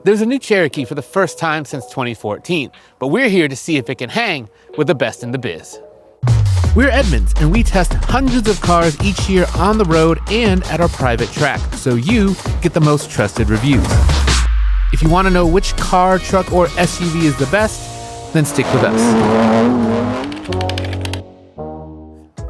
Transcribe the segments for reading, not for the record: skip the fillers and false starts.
There's a new Cherokee for the first time since 2014, but we're here to see if it can hang with the best in the biz. We're Edmunds, and we test hundreds of cars each year on the road and at our private track, so you get the most trusted reviews. If you want to know which car, truck, or SUV is the best, then stick with us.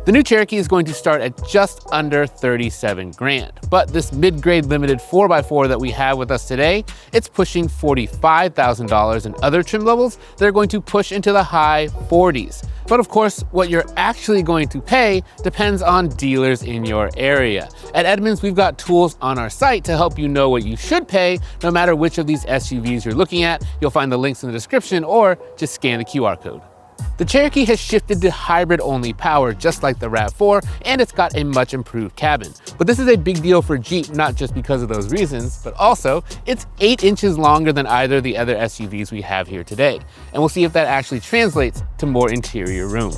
The new Cherokee is going to start at just under 37 grand, but this mid-grade limited 4x4 that we have with us today, it's pushing $45,000, and other trim levels, they're going to push into the high 40s. But of course, what you're actually going to pay depends on dealers in your area. At Edmunds, we've got tools on our site to help you know what you should pay, no matter which of these SUVs you're looking at. You'll find the links in the description, or just scan the QR code. The Cherokee has shifted to hybrid-only power, just like the RAV4, and it's got a much improved cabin. But this is a big deal for Jeep, not just because of those reasons, but also it's 8 inches longer than either of the other SUVs we have here today. And we'll see if that actually translates to more interior room.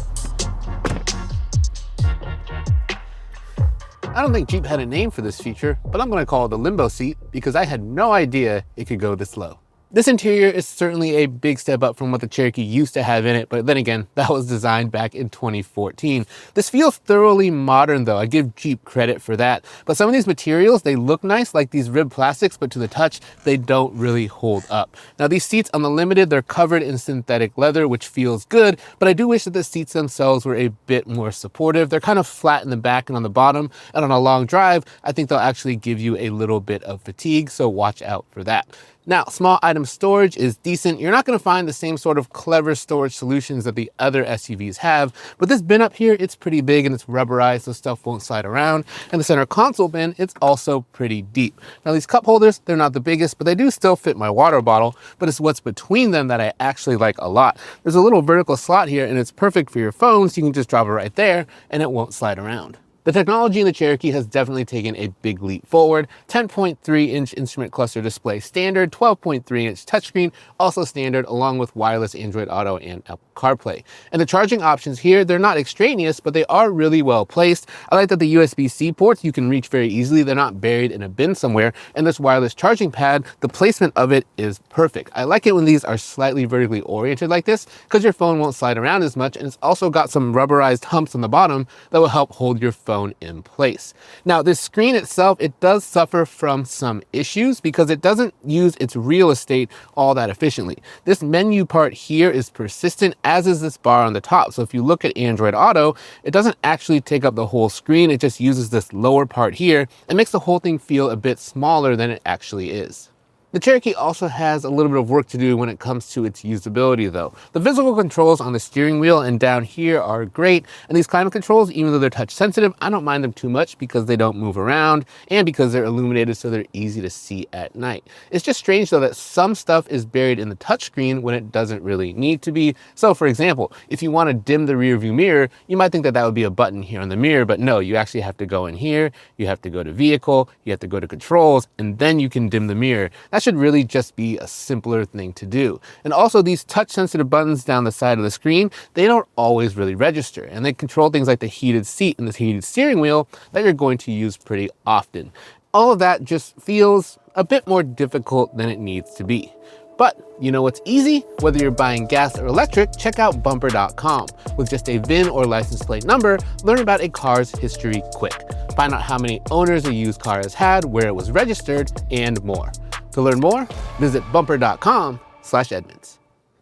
I don't think Jeep had a name for this feature, but I'm gonna call it the limbo seat because I had no idea it could go this low. This interior is certainly a big step up from what the Cherokee used to have in it, but then again, that was designed back in 2014. This feels thoroughly modern though, I give Jeep credit for that. But some of these materials, they look nice, like these ribbed plastics, but to the touch, they don't really hold up. Now these seats on the Limited, they're covered in synthetic leather, which feels good, but I do wish that the seats themselves were a bit more supportive. They're kind of flat in the back and on the bottom, and on a long drive, I think they'll actually give you a little bit of fatigue, so watch out for that. Now, small item storage is decent. You're not gonna find the same sort of clever storage solutions that the other SUVs have, but this bin up here, it's pretty big and it's rubberized, so stuff won't slide around. And the center console bin, it's also pretty deep. Now these cup holders, they're not the biggest, but they do still fit my water bottle, but it's what's between them that I actually like a lot. There's a little vertical slot here and it's perfect for your phone, so you can just drop it right there and it won't slide around. The technology in the Cherokee has definitely taken a big leap forward. 10.3-inch instrument cluster display standard, 12.3-inch touchscreen, also standard, along with wireless Android Auto and Apple CarPlay. And the charging options here, they're not extraneous, but they are really well placed. I like that the USB-C ports you can reach very easily. They're not buried in a bin somewhere. And this wireless charging pad, the placement of it is perfect. I like it when these are slightly vertically oriented like this, because your phone won't slide around as much, and it's also got some rubberized humps on the bottom that will help hold your phone in place. Now this screen itself, it does suffer from some issues because it doesn't use its real estate all that efficiently. This menu part here is persistent, as is this bar on the top. So if you look at Android Auto, it doesn't actually take up the whole screen. It just uses this lower part here and makes the whole thing feel a bit smaller than it actually is. The Cherokee also has a little bit of work to do when it comes to its usability though. The physical controls on the steering wheel and down here are great, and these climate controls, even though they're touch sensitive, I don't mind them too much because they don't move around and because they're illuminated so they're easy to see at night. It's just strange though that some stuff is buried in the touchscreen when it doesn't really need to be. So for example, if you want to dim the rear view mirror, you might think that that would be a button here on the mirror, but no, you actually have to go in here, you have to go to vehicle, you have to go to controls, and then you can dim the mirror. That should really just be a simpler thing to do. And also these touch sensitive buttons down the side of the screen, they don't always really register, and they control things like the heated seat and the heated steering wheel that you're going to use pretty often. All of that just feels a bit more difficult than it needs to be. But you know what's easy? Whether you're buying gas or electric, check out bumper.com. With just a VIN or license plate number, learn about a car's history quick. Find out how many owners a used car has had, where it was registered, and more. To learn more, visit bumper.com/Edmunds.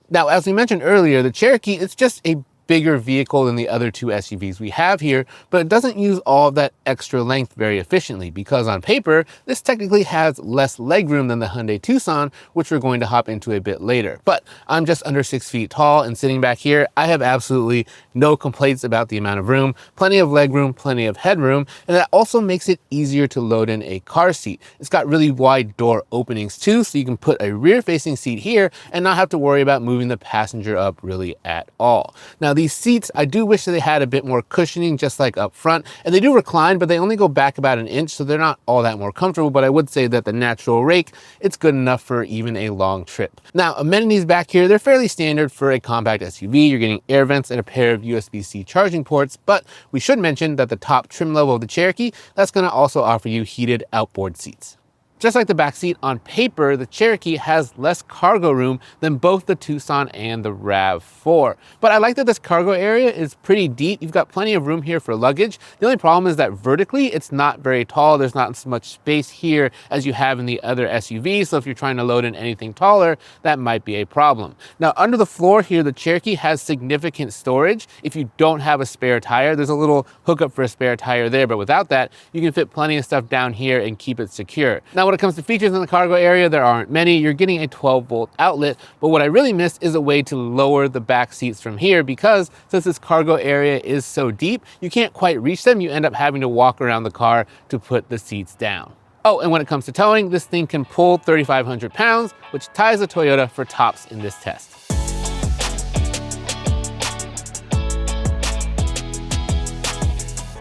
Now, as we mentioned earlier, the Cherokee, it's just a bigger vehicle than the other two SUVs we have here, but it doesn't use all of that extra length very efficiently because on paper, this technically has less legroom than the Hyundai Tucson, which we're going to hop into a bit later. But I'm just under 6 feet tall, and sitting back here, I have absolutely no complaints about the amount of room, plenty of legroom, plenty of headroom, and that also makes it easier to load in a car seat. It's got really wide door openings too, so you can put a rear-facing seat here and not have to worry about moving the passenger up really at all. Now, these seats, I do wish that they had a bit more cushioning, just like up front, and they do recline, but they only go back about an inch, so they're not all that more comfortable, but I would say that the natural rake, it's good enough for even a long trip. Now, amenities back here, they're fairly standard for a compact SUV. You're getting air vents and a pair of USB-C charging ports, but we should mention that the top trim level of the Cherokee, that's gonna also offer you heated outboard seats. Just like the backseat, on paper, the Cherokee has less cargo room than both the Tucson and the RAV4. But I like that this cargo area is pretty deep. You've got plenty of room here for luggage. The only problem is that vertically, it's not very tall. There's not as much space here as you have in the other SUVs. So if you're trying to load in anything taller, that might be a problem. Now, under the floor here, the Cherokee has significant storage. If you don't have a spare tire, there's a little hookup for a spare tire there. But without that, you can fit plenty of stuff down here and keep it secure. Now, when it comes to features in the cargo area, there aren't many. You're getting a 12-volt outlet, but what I really missed is a way to lower the back seats from here, because since this cargo area is so deep, you can't quite reach them. You end up having to walk around the car to put the seats down. Oh, and when it comes to towing, this thing can pull 3,500 pounds, which ties the Toyota for tops in this test.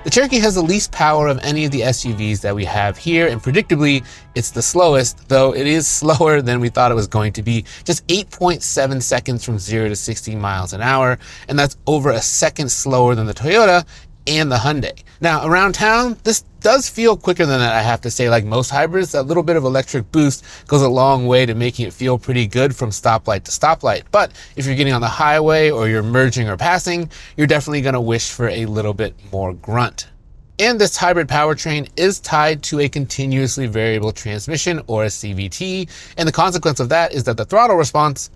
The Cherokee has the least power of any of the SUVs that we have here, and predictably, it's the slowest, though it is slower than we thought it was going to be. Just 8.7 seconds from 0 to 60 miles an hour, and that's over a second slower than the Toyota and the Hyundai. Now, around town, this does feel quicker than that, I have to say. Like most hybrids, that little bit of electric boost goes a long way to making it feel pretty good from stoplight to stoplight. But if you're getting on the highway or you're merging or passing, you're definitely gonna wish for a little bit more grunt. And this hybrid powertrain is tied to a continuously variable transmission, or a CVT, and the consequence of that is that the throttle response,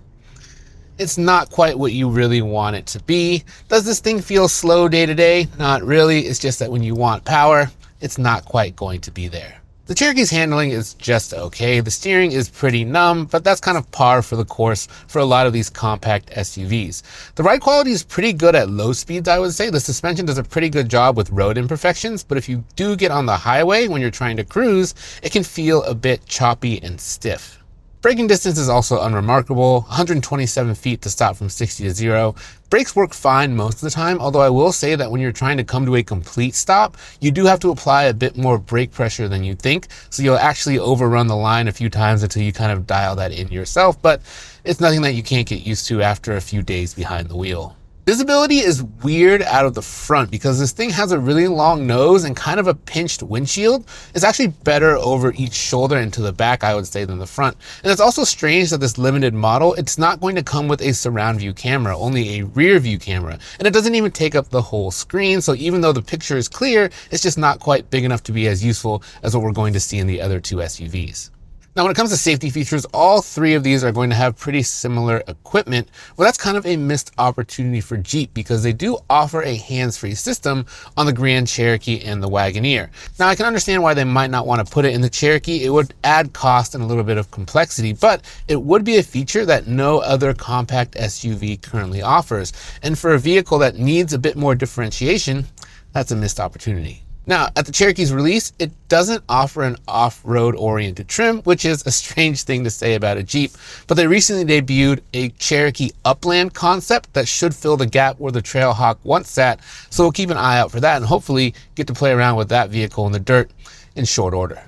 it's not quite what you really want it to be. Does this thing feel slow day to day? Not really. It's just that when you want power, it's not quite going to be there. The Cherokee's handling is just okay. The steering is pretty numb, but that's kind of par for the course for a lot of these compact SUVs. The ride quality is pretty good at low speeds, I would say. The suspension does a pretty good job with road imperfections, but if you do get on the highway when you're trying to cruise, it can feel a bit choppy and stiff. Braking distance is also unremarkable, 127 feet to stop from 60 to 0. Brakes work fine most of the time, although I will say that when you're trying to come to a complete stop, you do have to apply a bit more brake pressure than you think, so you'll actually overrun the line a few times until you kind of dial that in yourself, but it's nothing that you can't get used to after a few days behind the wheel. Visibility is weird out of the front because this thing has a really long nose and kind of a pinched windshield. It's actually better over each shoulder and to the back, I would say, than the front. And it's also strange that this limited model, it's not going to come with a surround view camera, only a rear view camera. And it doesn't even take up the whole screen. So even though the picture is clear, it's just not quite big enough to be as useful as what we're going to see in the other two SUVs. Now, when it comes to safety features, all three of these are going to have pretty similar equipment. Well, that's kind of a missed opportunity for Jeep because they do offer a hands-free system on the Grand Cherokee and the Wagoneer. Now, I can understand why they might not want to put it in the Cherokee. It would add cost and a little bit of complexity, but it would be a feature that no other compact SUV currently offers. And for a vehicle that needs a bit more differentiation, that's a missed opportunity. Now, at the Cherokee's release, it doesn't offer an off-road oriented trim, which is a strange thing to say about a Jeep, but they recently debuted a Cherokee Upland concept that should fill the gap where the Trailhawk once sat, so we'll keep an eye out for that and hopefully get to play around with that vehicle in the dirt in short order.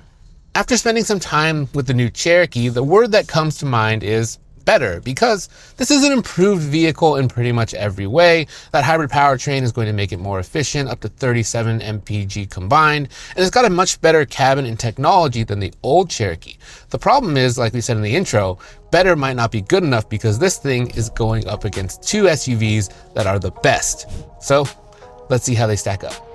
After spending some time with the new Cherokee, the word that comes to mind is better, because this is an improved vehicle in pretty much every way. That hybrid powertrain is going to make it more efficient, up to 37 mpg combined, and it's got a much better cabin and technology than the old Cherokee. The problem is, like we said in the intro, better might not be good enough because this thing is going up against two SUVs that are the best. So let's see how they stack up.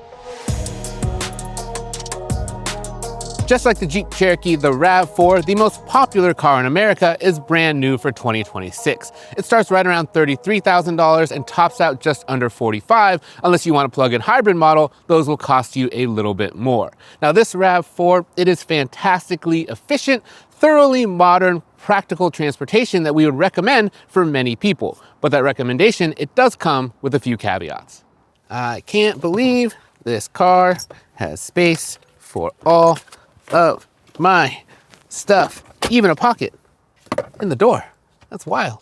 Just like the Jeep Cherokee, the RAV4, the most popular car in America, is brand new for 2026. It starts right around $33,000 and tops out just under $45,000. Unless you want a plug-in hybrid model, those will cost you a little bit more. Now, this RAV4, it is fantastically efficient, thoroughly modern, practical transportation that we would recommend for many people. But that recommendation, it does come with a few caveats. I can't believe this car has space for all of my stuff, even a pocket in the door. That's wild.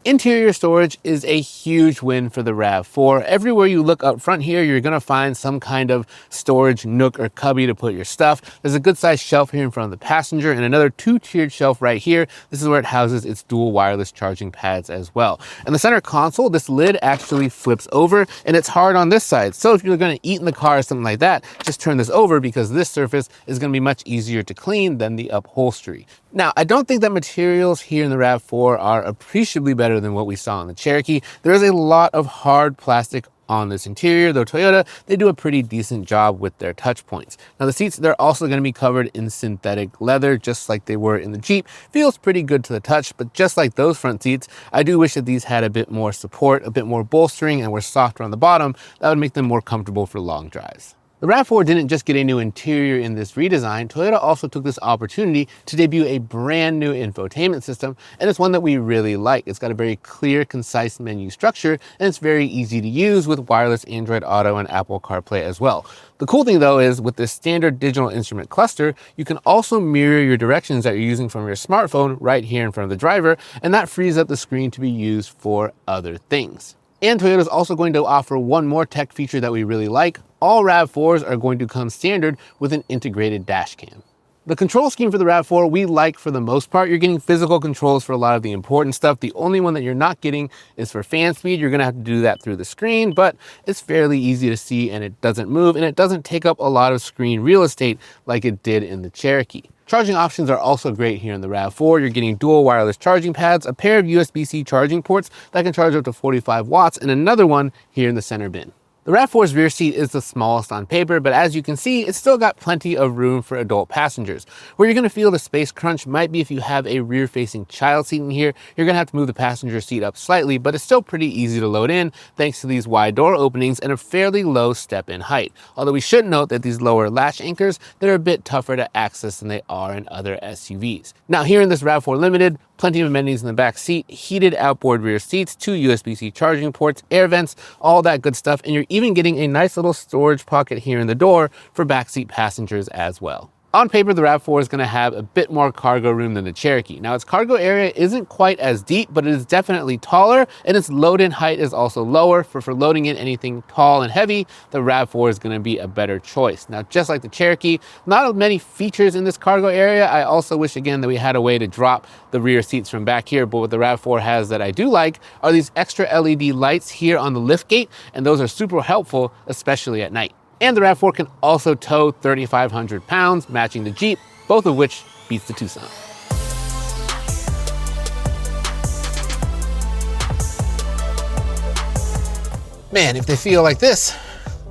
Interior storage is a huge win for the RAV4. Everywhere you look up front here, you're gonna find some kind of storage nook or cubby to put your stuff. There's a good sized shelf here in front of the passenger and another two-tiered shelf right here. This is where it houses its dual wireless charging pads as well. And the center console, this lid actually flips over and it's hard on this side. So if you're gonna eat in the car or something like that, just turn this over because this surface is gonna be much easier to clean than the upholstery. Now, I don't think that materials here in the RAV4 are appreciably better than what we saw in the Cherokee. There is a lot of hard plastic on this interior, though Toyota, they do a pretty decent job with their touch points. Now the seats, they're also going to be covered in synthetic leather, just like they were in the Jeep. Feels pretty good to the touch, but just like those front seats, I do wish that these had a bit more support, a bit more bolstering, and were softer on the bottom. That would make them more comfortable for long drives. The RAV4 didn't just get a new interior in this redesign. Toyota also took this opportunity to debut a brand new infotainment system, and it's one that we really like. It's got a very clear, concise menu structure, and it's very easy to use with wireless Android Auto and Apple CarPlay as well. The cool thing though is with this standard digital instrument cluster, you can also mirror your directions that you're using from your smartphone right here in front of the driver, and that frees up the screen to be used for other things. And Toyota is also going to offer one more tech feature that we really like. All RAV4s are going to come standard with an integrated dash cam. The control scheme for the RAV4 we like for the most part. You're getting physical controls for a lot of the important stuff. The only one that you're not getting is for fan speed. You're gonna have to do that through the screen, but it's fairly easy to see and it doesn't move and it doesn't take up a lot of screen real estate like it did in the Cherokee. Charging options are also great here in the RAV4. You're getting dual wireless charging pads, a pair of USB-C charging ports that can charge up to 45 watts, and another one here in the center bin. The RAV4's rear seat is the smallest on paper, but as you can see, it's still got plenty of room for adult passengers. Where you're gonna feel the space crunch might be if you have a rear-facing child seat in here. You're gonna have to move the passenger seat up slightly, but it's still pretty easy to load in thanks to these wide door openings and a fairly low step-in height. Although we should note that these lower latch anchors, they're a bit tougher to access than they are in other SUVs. Now here in this RAV4 Limited, plenty of amenities in the back seat, heated outboard rear seats, 2 USB-C charging ports, air vents, all that good stuff, and you're even getting a nice little storage pocket here in the door for backseat passengers as well. On paper, the RAV4 is going to have a bit more cargo room than the Cherokee. Now, its cargo area isn't quite as deep, but it is definitely taller, and its load-in height is also lower. For loading in anything tall and heavy, the RAV4 is going to be a better choice. Now, just like the Cherokee, not many features in this cargo area. I also wish, again, that we had a way to drop the rear seats from back here, but what the RAV4 has that I do like are these extra LED lights here on the lift gate, and those are super helpful, especially at night. And the RAV4 can also tow 3,500 pounds, matching the Jeep, both of which beats the Tucson. Man, if they feel like this,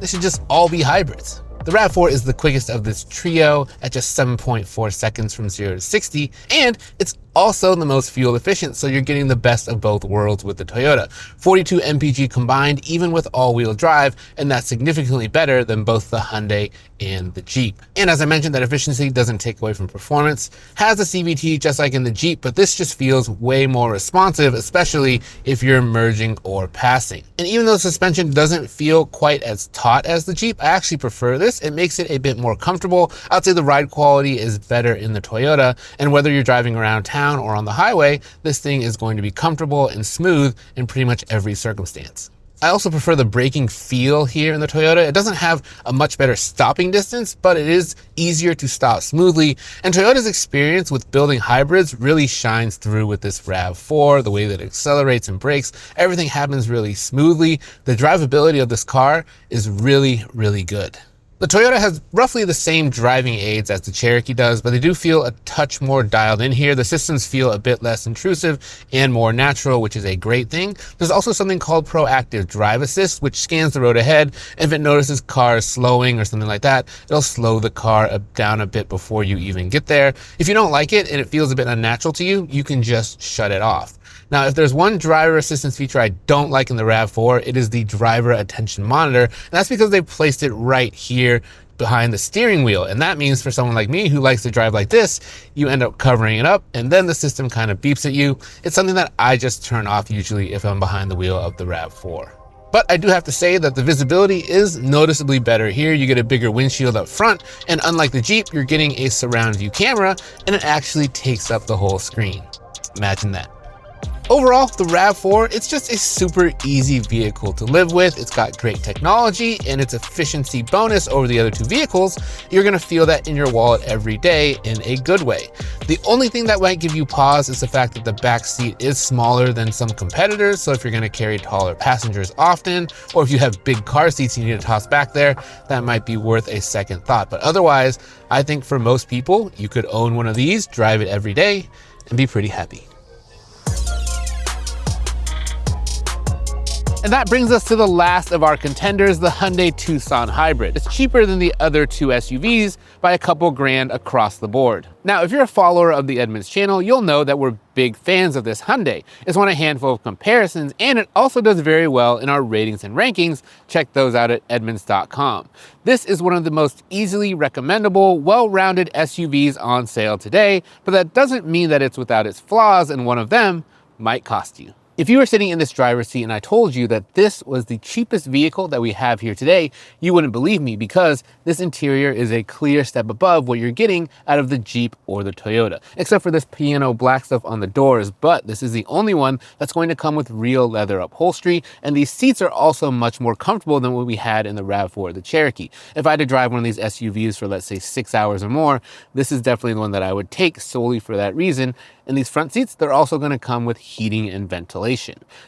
they should just all be hybrids. The RAV4 is the quickest of this trio at just 7.4 seconds from 0 to 60, and it's also the most fuel efficient, so you're getting the best of both worlds with the Toyota. 42 mpg combined, even with all-wheel drive, and that's significantly better than both the Hyundai and the Jeep. And as I mentioned, that efficiency doesn't take away from performance. Has a CVT just like in the Jeep, but this just feels way more responsive, especially if you're merging or passing. And even though suspension doesn't feel quite as taut as the Jeep, I actually prefer this. It makes it a bit more comfortable. I'd say the ride quality is better in the Toyota, and whether you're driving around town or on the highway, this thing is going to be comfortable and smooth in pretty much every circumstance. I also prefer the braking feel here in the Toyota. It doesn't have a much better stopping distance, but it is easier to stop smoothly. And Toyota's experience with building hybrids really shines through with this RAV4, the way that it accelerates and brakes. Everything happens really smoothly. The drivability of this car is really, really good. The Toyota has roughly the same driving aids as the Cherokee does, but they do feel a touch more dialed in here. The systems feel a bit less intrusive and more natural, which is a great thing. There's also something called Proactive Drive Assist, which scans the road ahead. If it notices cars slowing or something like that, it'll slow the car down a bit before you even get there. If you don't like it and it feels a bit unnatural to you, you can just shut it off. Now, if there's one driver assistance feature I don't like in the RAV4, it is the driver attention monitor. And that's because they placed it right here behind the steering wheel. And that means for someone like me who likes to drive like this, you end up covering it up and then the system kind of beeps at you. It's something that I just turn off usually if I'm behind the wheel of the RAV4. But I do have to say that the visibility is noticeably better here. You get a bigger windshield up front, and unlike the Jeep, you're getting a surround view camera and it actually takes up the whole screen. Imagine that. Overall, the RAV4, it's just a super easy vehicle to live with. It's got great technology, and its efficiency bonus over the other two vehicles, you're gonna feel that in your wallet every day in a good way. The only thing that might give you pause is the fact that the back seat is smaller than some competitors, so if you're gonna carry taller passengers often, or if you have big car seats you need to toss back there, that might be worth a second thought. But otherwise, I think for most people, you could own one of these, drive it every day, and be pretty happy. And that brings us to the last of our contenders, the Hyundai Tucson Hybrid. It's cheaper than the other two SUVs by a couple grand across the board. Now, if you're a follower of the Edmunds channel, you'll know that we're big fans of this Hyundai. It's won a handful of comparisons, and it also does very well in our ratings and rankings. Check those out at edmunds.com. This is one of the most easily recommendable, well-rounded SUVs on sale today, but that doesn't mean that it's without its flaws, and one of them might cost you. If you were sitting in this driver's seat and I told you that this was the cheapest vehicle that we have here today, you wouldn't believe me, because this interior is a clear step above what you're getting out of the Jeep or the Toyota, except for this piano black stuff on the doors. But this is the only one that's going to come with real leather upholstery, and these seats are also much more comfortable than what we had in the RAV4 or the Cherokee. If I had to drive one of these SUVs for, let's say, 6 hours or more, this is definitely the one that I would take solely for that reason. And these front seats, they're also going to come with heating and ventilation.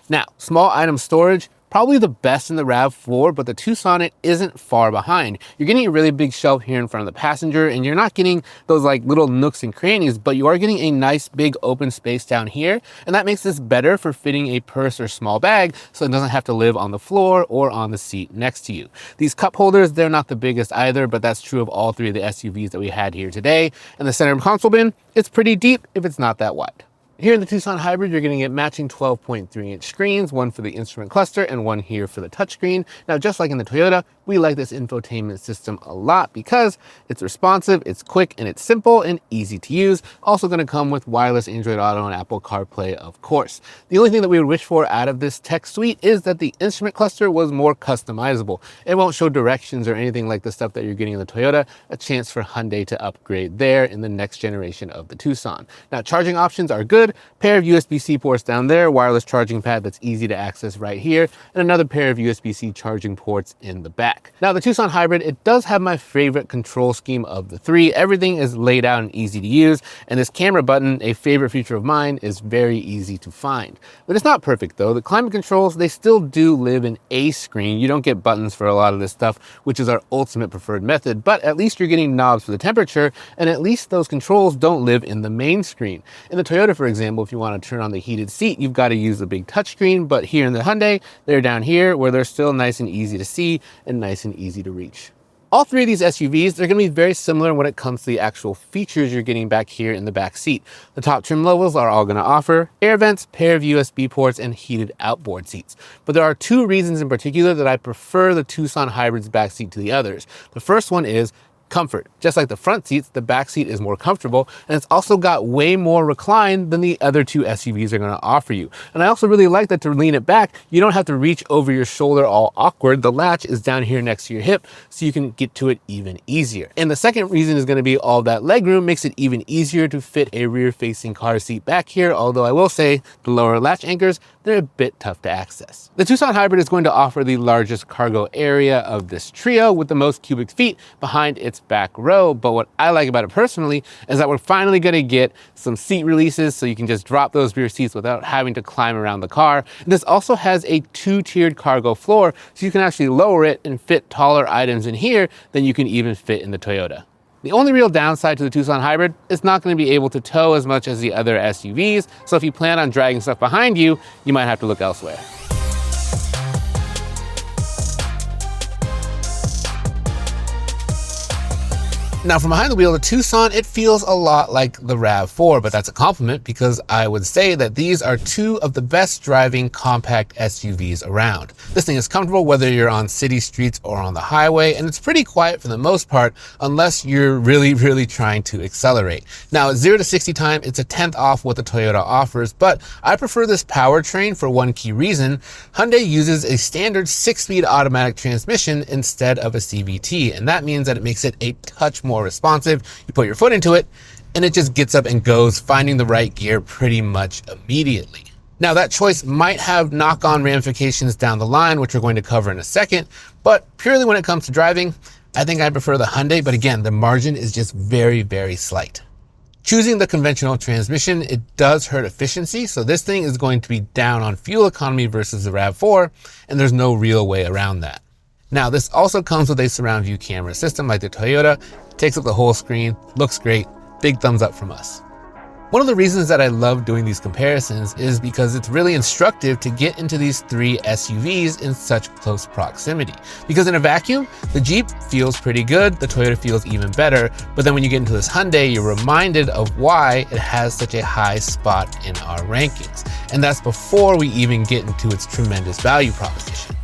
Now, small item storage, probably the best in the RAV4, but the Tucson, it isn't far behind. You're getting a really big shelf here in front of the passenger, and you're not getting those like little nooks and crannies, but you are getting a nice big open space down here. And that makes this better for fitting a purse or small bag, so it doesn't have to live on the floor or on the seat next to you. These cup holders, they're not the biggest either, but that's true of all three of the SUVs that we had here today. And the center console bin, it's pretty deep if it's not that wide. Here in the Tucson Hybrid, you're going to get matching 12.3-inch screens, one for the instrument cluster and one here for the touchscreen. Now, just like in the Toyota, we like this infotainment system a lot because it's responsive, it's quick, and it's simple and easy to use. Also going to come with wireless Android Auto and Apple CarPlay, of course. The only thing that we would wish for out of this tech suite is that the instrument cluster was more customizable. It won't show directions or anything like the stuff that you're getting in the Toyota, a chance for Hyundai to upgrade there in the next generation of the Tucson. Now, charging options are good. Pair of USB-C ports down there, wireless charging pad that's easy to access right here, and another pair of USB-C charging ports in the back. Now, the Tucson Hybrid, it does have my favorite control scheme of the three. Everything is laid out and easy to use, and this camera button, a favorite feature of mine, is very easy to find. But it's not perfect though. The climate controls, they still do live in a screen. You don't get buttons for a lot of this stuff, which is our ultimate preferred method, but at least you're getting knobs for the temperature, and at least those controls don't live in the main screen. In the Toyota, for example, if you want to turn on the heated seat, you've got to use the big touchscreen, but here in the Hyundai, they're down here where they're still nice and easy to see and nice and easy to reach. All three of these SUVs, they're going to be very similar when it comes to the actual features you're getting back here in the back seat. The top trim levels are all going to offer air vents, pair of USB ports, and heated outboard seats. But there are two reasons in particular that I prefer the Tucson Hybrid's back seat to the others. The first one is comfort. Just like the front seats, the back seat is more comfortable, and it's also got way more recline than the other two SUVs are going to offer you. And I also really like that to lean it back, you don't have to reach over your shoulder all awkward. The latch is down here next to your hip, so you can get to it even easier. And the second reason is going to be all that legroom makes it even easier to fit a rear-facing car seat back here, although I will say the lower latch anchors, they're a bit tough to access. The Tucson Hybrid is going to offer the largest cargo area of this trio with the most cubic feet behind its back row. But what I like about it personally is that we're finally going to get some seat releases so you can just drop those rear seats without having to climb around the car. And this also has a two-tiered cargo floor, so you can actually lower it and fit taller items in here than you can even fit in the Toyota. The only real downside to the Tucson Hybrid is not going to be able to tow as much as the other SUVs, so if you plan on dragging stuff behind you, you might have to look elsewhere. Now, from behind the wheel, the Tucson, it feels a lot like the RAV4, but that's a compliment because I would say that these are two of the best driving compact SUVs around. This thing is comfortable whether you're on city streets or on the highway, and it's pretty quiet for the most part unless you're really trying to accelerate. Now, at 0 to 60 time, it's a 10th off what the Toyota offers, but I prefer this powertrain for one key reason. Hyundai uses a standard 6-speed automatic transmission instead of a CVT, and that means that it makes it a touch more responsive. You put your foot into it and it just gets up and goes, finding the right gear pretty much immediately. Now that choice might have knock-on ramifications down the line, which we're going to cover in a second, but purely when it comes to driving, I think I prefer the Hyundai, but again, the margin is just very, very slight. Choosing the conventional transmission, it does hurt efficiency, so this thing is going to be down on fuel economy versus the RAV4, and there's no real way around that. Now, this also comes with a surround view camera system like the Toyota. It takes up the whole screen, looks great, big thumbs up from us. One of the reasons that I love doing these comparisons is because it's really instructive to get into these three SUVs in such close proximity. Because in a vacuum, the Jeep feels pretty good, the Toyota feels even better, but then when you get into this Hyundai, you're reminded of why it has such a high spot in our rankings. And that's before we even get into its tremendous value proposition.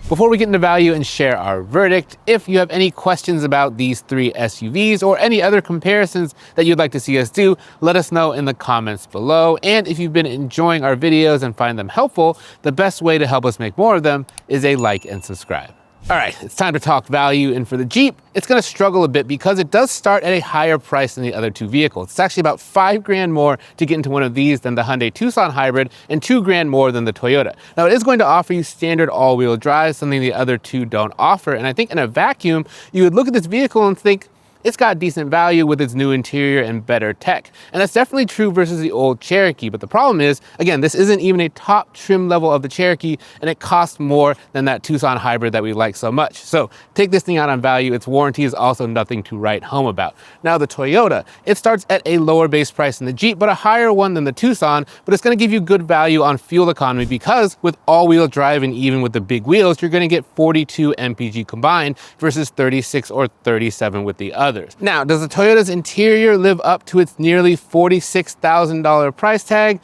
Before we get into value and share our verdict, if you have any questions about these three SUVs or any other comparisons that you'd like to see us do, let us know in the comments below. And if you've been enjoying our videos and find them helpful, the best way to help us make more of them is a like and subscribe. All right, it's time to talk value, and for the Jeep, it's gonna struggle a bit because it does start at a higher price than the other two vehicles. It's actually about $5,000 more to get into one of these than the Hyundai Tucson Hybrid and $2,000 more than the Toyota. Now, it is going to offer you standard all-wheel drive, something the other two don't offer, and I think in a vacuum, you would look at this vehicle and think, it's got decent value with its new interior and better tech. And that's definitely true versus the old Cherokee. But the problem is, again, this isn't even a top trim level of the Cherokee, and it costs more than that Tucson Hybrid that we like so much. So take this thing out on value. Its warranty is also nothing to write home about. Now the Toyota, it starts at a lower base price than the Jeep, but a higher one than the Tucson, but it's gonna give you good value on fuel economy because with all-wheel drive and even with the big wheels, you're gonna get 42 mpg combined versus 36 or 37 with the other. Now, does the Toyota's interior live up to its nearly $46,000 price tag?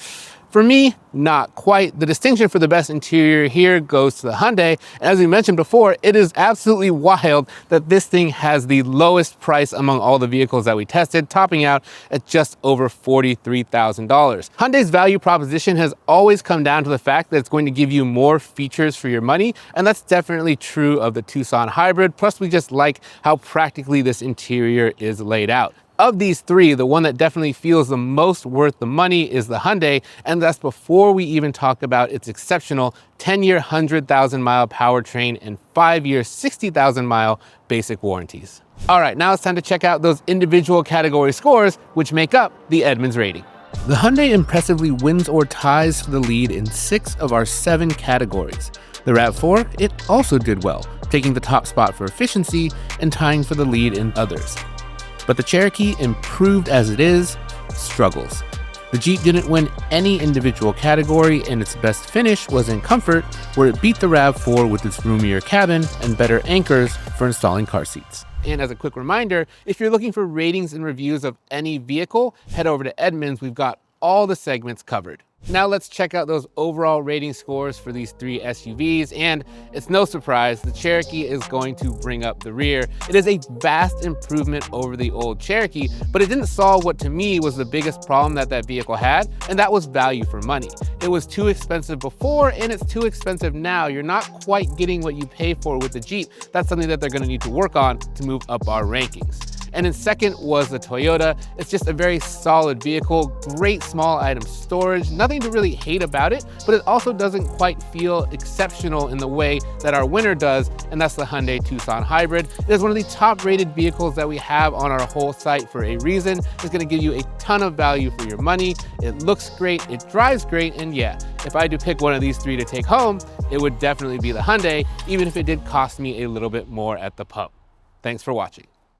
For me, not quite. The distinction for the best interior here goes to the Hyundai. And as we mentioned before, it is absolutely wild that this thing has the lowest price among all the vehicles that we tested, topping out at just over $43,000. Hyundai's value proposition has always come down to the fact that it's going to give you more features for your money, and that's definitely true of the Tucson Hybrid. Plus, we just like how practically this interior is laid out. Of these three, the one that definitely feels the most worth the money is the Hyundai, and that's before we even talk about its exceptional 10-year 100,000-mile powertrain and 5-year 60,000-mile basic warranties. All right, now it's time to check out those individual category scores, which make up the Edmunds rating. The Hyundai impressively wins or ties for the lead in 6 of our 7 categories. The RAV4, it also did well, taking the top spot for efficiency and tying for the lead in others. But the Cherokee, improved as it is, struggles. The Jeep didn't win any individual category, and its best finish was in comfort, where it beat the RAV4 with its roomier cabin and better anchors for installing car seats. And as a quick reminder, if you're looking for ratings and reviews of any vehicle, head over to Edmunds. We've got all the segments covered. Now let's check out those overall rating scores for these three SUVs, and it's no surprise, the Cherokee is going to bring up the rear. It is a vast improvement over the old Cherokee, but it didn't solve what to me was the biggest problem that that vehicle had, and that was value for money. It was too expensive before, and it's too expensive now. You're not quite getting what you pay for with the Jeep. That's something that they're gonna need to work on to move up our rankings. And in second was the Toyota. It's just a very solid vehicle, great small item storage, nothing to really hate about it, but it also doesn't quite feel exceptional in the way that our winner does, and that's the Hyundai Tucson Hybrid. It is one of the top rated vehicles that we have on our whole site for a reason. It's gonna give you a ton of value for your money. It looks great, it drives great, and yeah, if I had to pick one of these three to take home, it would definitely be the Hyundai, even if it did cost me a little bit more at the pump. Thanks for watching.